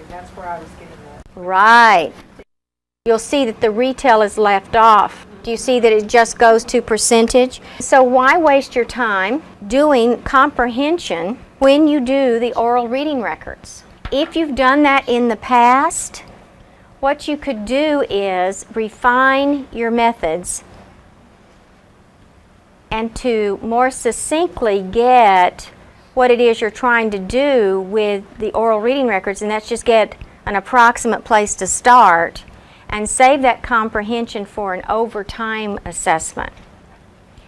That's where I was getting at. Right. You'll see that the retell is left off. Do you see that it just goes to percentage? So why waste your time doing comprehension when you do the oral reading records? If you've done that in the past, what you could do is refine your methods and to more succinctly get what it is you're trying to do with the oral reading records, and that's just get an approximate place to start and save that comprehension for an overtime assessment.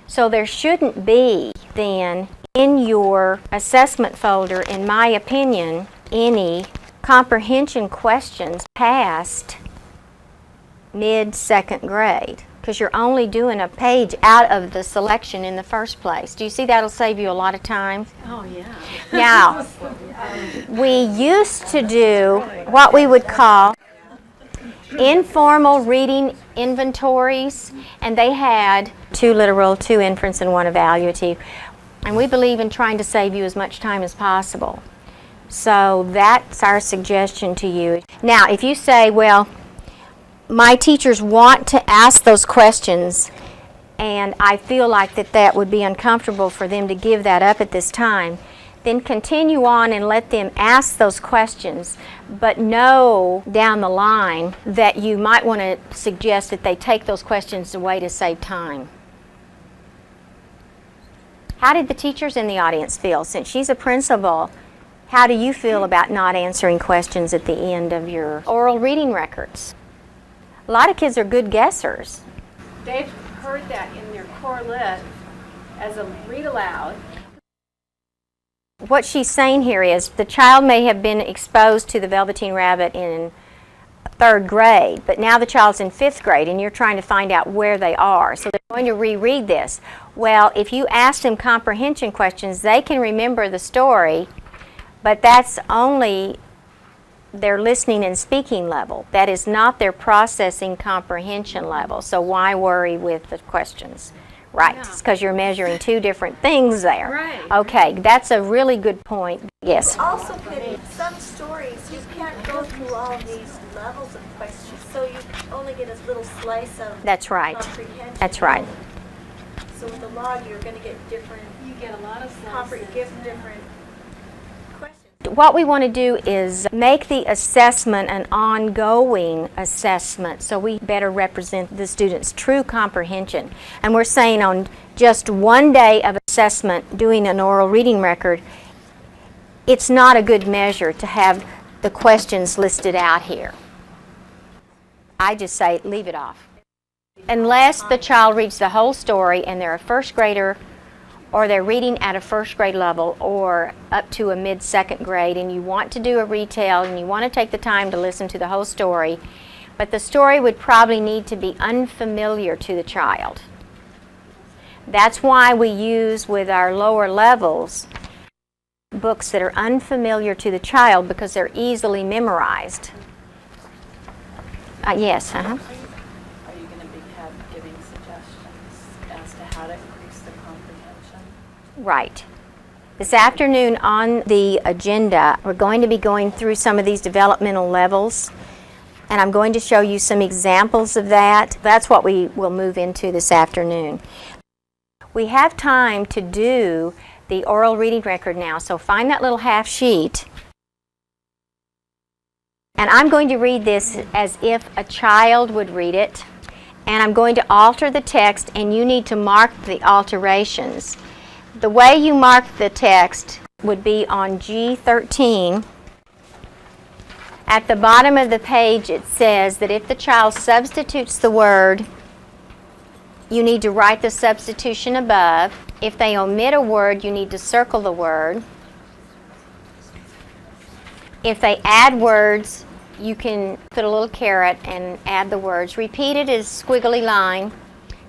So there shouldn't be then in your assessment folder, in my opinion, any comprehension questions past mid-second grade, because you're only doing a page out of the selection in the first place. Do you see that'll save you a lot of time? Oh, yeah. Now, we used to do what we would call informal reading inventories, and they had 2 literal, 2 inference, and 1 evaluative. And we believe in trying to save you as much time as possible. So that's our suggestion to you. Now, if you say, well, my teachers want to ask those questions, and I feel like that would be uncomfortable for them to give that up at this time, then continue on and let them ask those questions, but know down the line that you might want to suggest that they take those questions away to save time. How did the teachers in the audience feel? Since she's a principal, how do you feel about not answering questions at the end of your oral reading records? A lot of kids are good guessers. They've heard that in their core lit as a read aloud. What she's saying here is the child may have been exposed to the Velveteen Rabbit in 3rd grade, but now the child's in 5th grade and you're trying to find out where they are. So they're going to reread this. Well, if you ask them comprehension questions, they can remember the story, but that's only their listening and speaking level. That is not their processing comprehension level. So why worry with the questions? Right, because you're measuring 2 different things there. Right. Okay, that's a really good point. Yes. Also, Penny, some stories, you can't go through all these levels of questions, so you only get a little slice of That's right. comprehension. That's right. So with the log, you're going to get different, You get a lot of different questions. What we want to do is make the assessment an ongoing assessment so we better represent the student's true comprehension. And we're saying on just 1 day of assessment doing an oral reading record, it's not a good measure to have the questions listed out here. I just say leave it off. Unless the child reads the whole story and they're a 1st grader, or they're reading at a 1st grade level or up to a mid-second grade, and you want to do a retell and you want to take the time to listen to the whole story, but the story would probably need to be unfamiliar to the child. That's why we use with our lower levels books that are unfamiliar to the child, because they're easily memorized. Yes, Are you going to be giving suggestions as to how to increase the comprehension? Right. This afternoon on the agenda, we're going to be going through some of these developmental levels, and I'm going to show you some examples of that. That's what we will move into this afternoon. We have time to do the oral reading record now, so find that little half sheet. And I'm going to read this as if a child would read it, and I'm going to alter the text, and you need to mark the alterations. The way you mark the text would be on G13. At the bottom of the page it says that if the child substitutes the word, you need to write the substitution above. If they omit a word, you need to circle the word. If they add words, you can put a little caret and add the words. Repeated is squiggly line.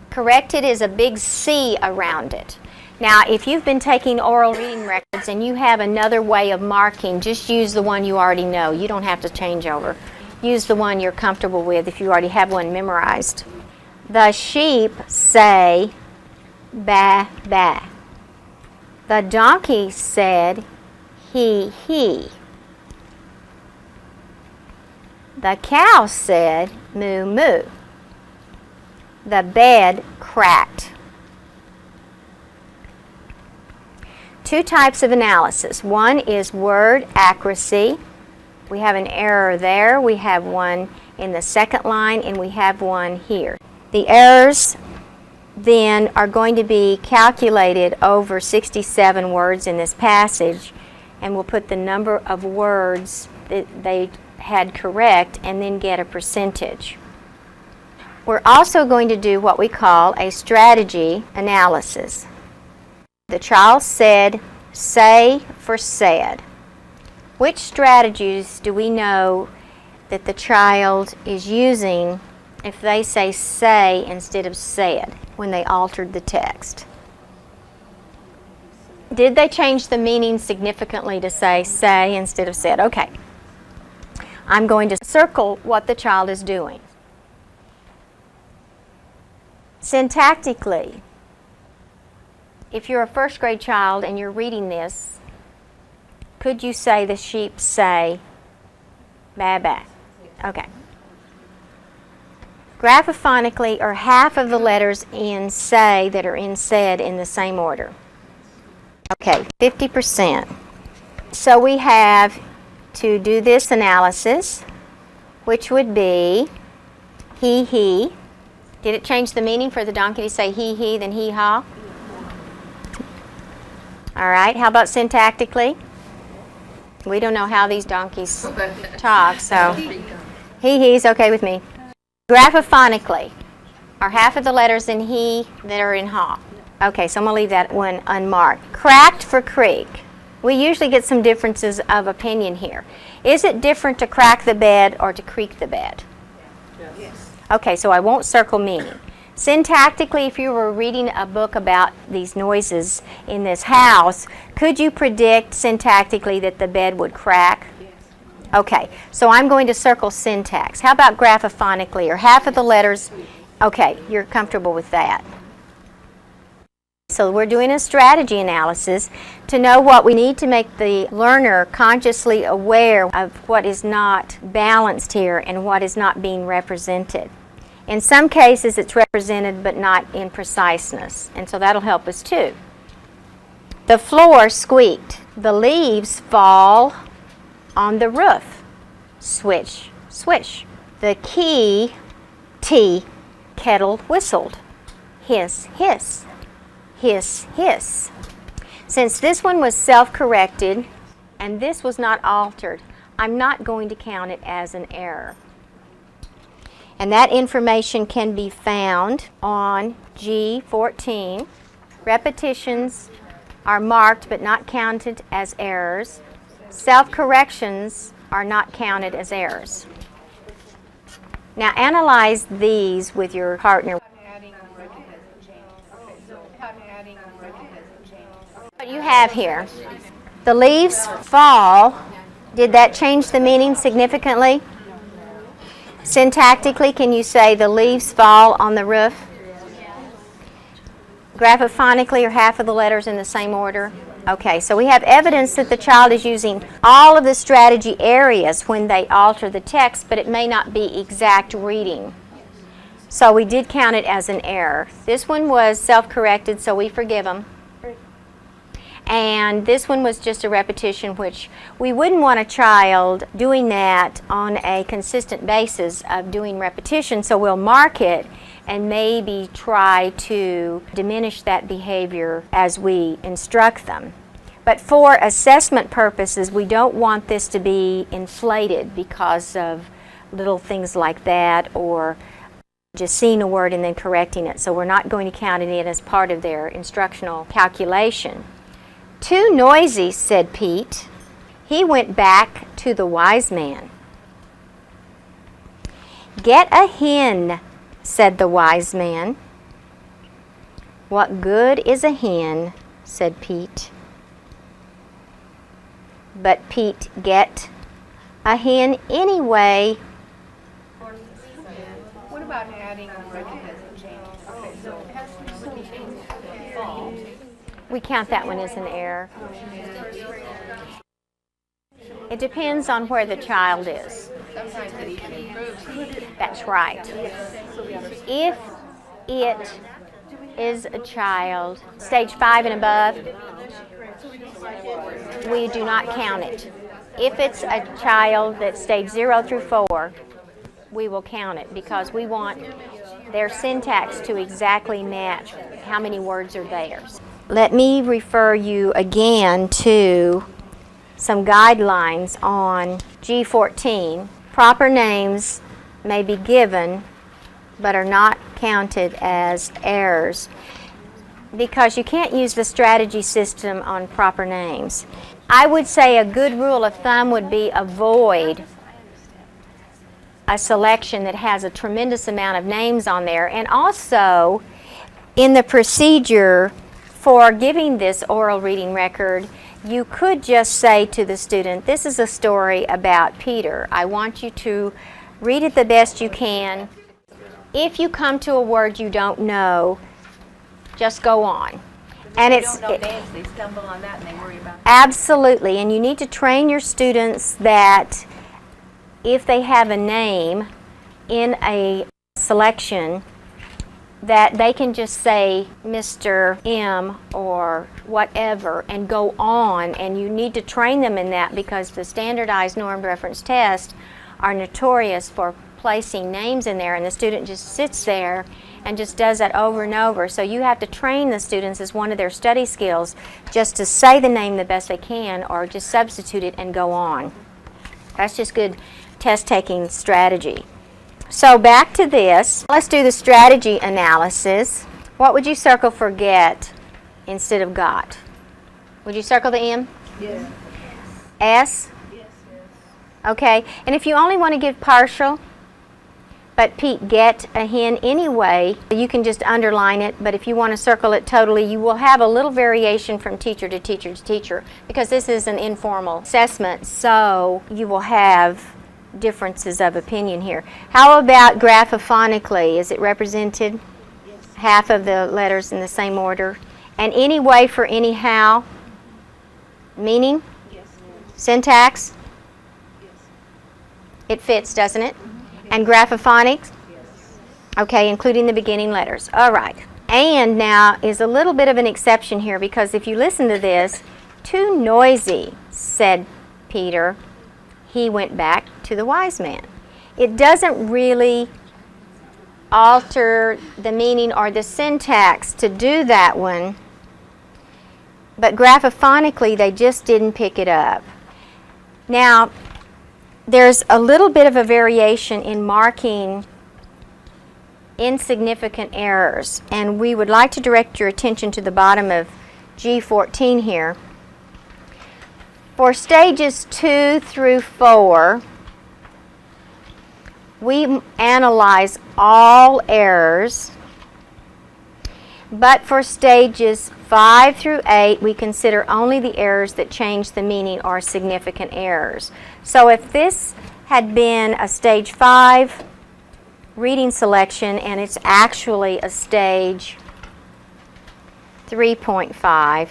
Corrected is a big C around it. Now, if you've been taking oral reading records and you have another way of marking, just use the one you already know. You don't have to change over. Use the one you're comfortable with if you already have one memorized. The sheep say, ba, ba. The donkey said, he. The cow said, moo, moo. The bed cracked. 2 types of analysis. One is word accuracy. We have an error there. We have one in the second line, and we have one here. The errors then are going to be calculated over 67 words in this passage, and we'll put the number of words that they had correct and then get a percentage. We're also going to do what we call a strategy analysis. The child said, say for said. Which strategies do we know that the child is using if they say instead of said when they altered the text? Did they change the meaning significantly to say instead of said? Okay. I'm going to circle what the child is doing. Syntactically, if you're a first grade child and you're reading this, could you say the sheep say, ba-ba? Okay. Graphophonically, are half of the letters in say that are in said in the same order? Okay, 50%. So we have to do this analysis, which would be he. Did it change the meaning for the donkey to say he, then he-haw? All right, how about syntactically? We don't know how these donkeys talk, so he's okay with me. Graphophonically, are half of the letters in he that are in haw? Okay, so I'm going to leave that one unmarked. Cracked for creek. We usually get some differences of opinion here. Is it different to crack the bed or to creak the bed? Yes. Okay, so I won't circle meaning. Syntactically, if you were reading a book about these noises in this house, could you predict syntactically that the bed would crack? Yes. Okay, so I'm going to circle syntax. How about graphophonically? Are half of the letters? Okay, you're comfortable with that. So we're doing a strategy analysis to know what we need to make the learner consciously aware of what is not balanced here and what is not being represented. In some cases it's represented but not in preciseness, and so that'll help us too. The floor squeaked. The leaves fall on the roof. Swish, swish. The tea kettle whistled. Hiss, hiss. Hiss, hiss. Since this one was self-corrected and this was not altered, I'm not going to count it as an error. And that information can be found on G14. Repetitions are marked but not counted as errors. Self-corrections are not counted as errors. Now analyze these with your partner. What you have here, the leaves fall. Did that change the meaning significantly? Syntactically, can you say the leaves fall on the roof? Graphophonically, are half of the letters in the same order? Okay, so we have evidence that the child is using all of the strategy areas when they alter the text, but it may not be exact reading. So we did count it as an error. This one was self-corrected, so we forgive them. And this one was just a repetition, which we wouldn't want a child doing that on a consistent basis of doing repetition, so we'll mark it and maybe try to diminish that behavior as we instruct them. But for assessment purposes, we don't want this to be inflated because of little things like that or just seeing a word and then correcting it. So we're not going to count it in as part of their instructional calculation. Too noisy, said Pete. He went back to the wise man. Get a hen, said the wise man. What good is a hen, said Pete. But Pete get a hen anyway. What about adding We count that one as an error. It depends on where the child is. Sometimes it even improves. That's right. If it is a child stage 5 and above, we do not count it. If it's a child that's stage 0 through 4, we will count it because we want their syntax to exactly match how many words are theirs. Let me refer you again to some guidelines on G14. Proper names may be given but are not counted as errors. because you can't use the strategy system on proper names. I would say a good rule of thumb would be avoid a selection that has a tremendous amount of names on there. And also, in the procedure for giving this oral reading record, you could just say to the student, this is a story about Peter. I want you to read it the best you can. If you come to a word you don't know, just go on. And They don't know names, they stumble on that and they worry about absolutely, and you need to train your students that if they have a name in a selection, that they can just say Mr. M or whatever and go on, and you need to train them in that because the standardized normed reference tests are notorious for placing names in there, and the student just sits there and just does that over and over. So you have to train the students as one of their study skills just to say the name the best they can or just substitute it and go on. That's just good test-taking strategy. So back to this. Let's do the strategy analysis. What would you circle for get instead of got? Would you circle the M? Yes. S? Yes. Okay. And if you only want to give partial, but Pete, get a hen anyway, you can just underline it, but if you want to circle it totally, you will have a little variation from teacher to teacher to teacher because this is an informal assessment, so you will have differences of opinion here. How about graphophonically? Is it represented? Yes. Half of the letters in the same order? And anyway for anyhow? Meaning? Yes. Syntax? Yes. It fits, doesn't it? And graphophonics? Yes. Okay, including the beginning letters. All right. And now is a little bit of an exception here because if you listen to this, too noisy, said Peter. He went back to the wise man. It doesn't really alter the meaning or the syntax to do that one, but graphophonically they just didn't pick it up. Now, there's a little bit of a variation in marking insignificant errors, and we would like to direct your attention to the bottom of G14 here. For stages 2 through 4, we analyze all errors, but for stages 5 through 8, we consider only the errors that change the meaning or significant errors. So if this had been a stage 5 reading selection and it's actually a stage 3.5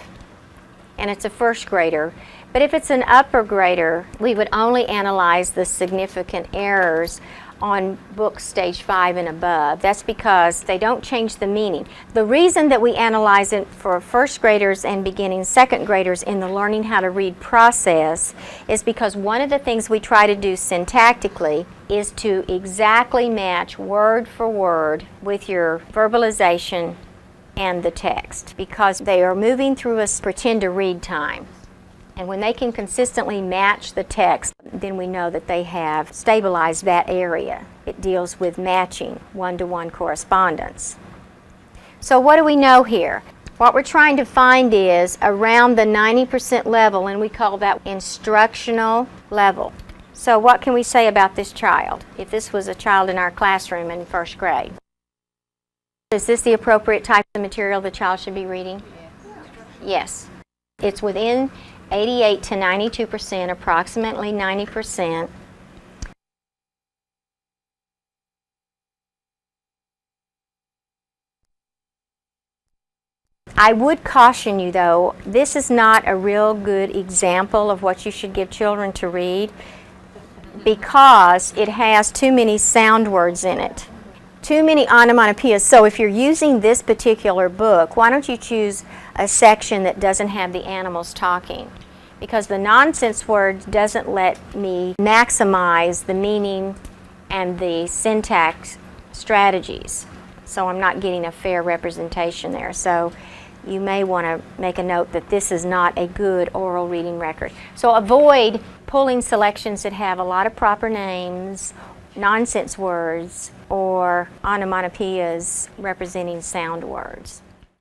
and it's a first grader, but if it's an upper grader, we would only analyze the significant errors on books stage 5 and above. That's because they don't change the meaning. The reason that we analyze it for first graders and beginning second graders in the learning how to read process is because one of the things we try to do syntactically is to exactly match word for word with your verbalization and the text because they are moving through a pretend to read time. And when they can consistently match the text, then we know that they have stabilized that area. It deals with matching one-to-one correspondence. So what do we know here? What we're trying to find is around the 90% level, and we call that instructional level. So what can we say about this child? If this was a child in our classroom in first grade. Is this the appropriate type of material the child should be reading? Yes. It's within 88 to 92%, approximately 90%. I would caution you though, this is not a real good example of what you should give children to read because it has too many sound words in it. Too many onomatopoeias. So if you're using this particular book, why don't you choose a section that doesn't have the animals talking? Because the nonsense word doesn't let me maximize the meaning and the syntax strategies. So I'm not getting a fair representation there. So you may want to make a note that this is not a good oral reading record. So avoid pulling selections that have a lot of proper names, nonsense words, or onomatopoeias representing sound words.